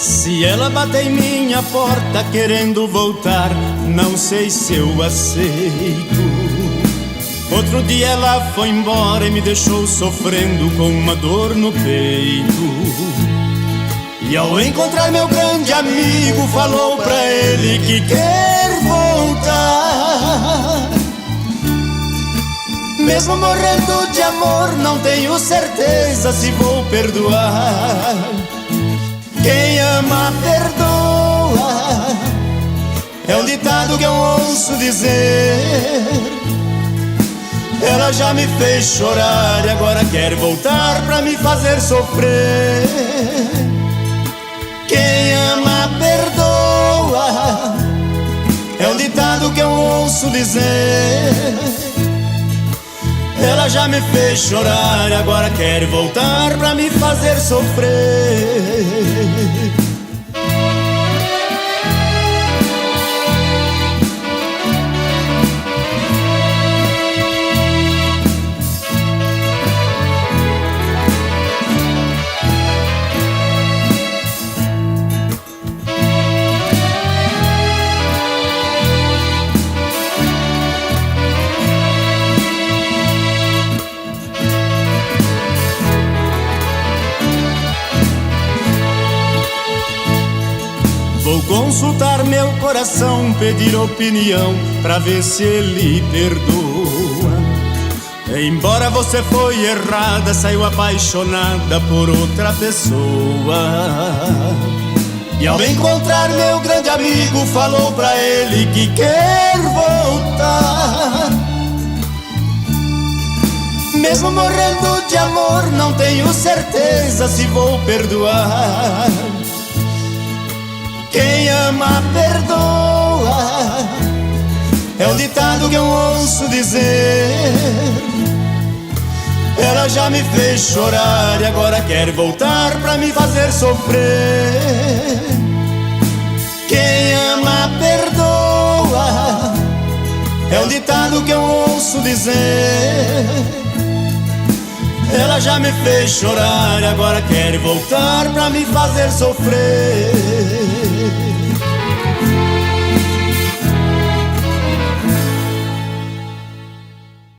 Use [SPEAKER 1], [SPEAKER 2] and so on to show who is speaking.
[SPEAKER 1] Se ela bater em minha porta querendo voltar, não sei se eu aceito. Outro dia ela foi embora e me deixou sofrendo com uma dor no peito. E ao encontrar meu grande amigo, falou pra ele que quer voltar. Mesmo morrendo de amor, não tenho certeza se vou perdoar. Quem ama, perdoa, é um ditado que eu ouço dizer. Ela já me fez chorar e agora quer voltar pra me fazer sofrer. Quem ama, perdoa, é um ditado que eu ouço dizer. Ela já me fez chorar e agora quer voltar pra me fazer sofrer. Vou consultar meu coração, pedir opinião pra ver se ele perdoa. Embora você foi errada, saiu apaixonada por outra pessoa. E ao encontrar meu grande amigo, falou pra ele que quer voltar. Mesmo morrendo de amor, não tenho certeza se vou perdoar. Quem ama, perdoa, é um ditado que eu ouço dizer. Ela já me fez chorar e agora quer voltar pra me fazer sofrer. Quem ama, perdoa, é um ditado que eu ouço dizer. Ela já me fez chorar e agora quer voltar pra me fazer sofrer.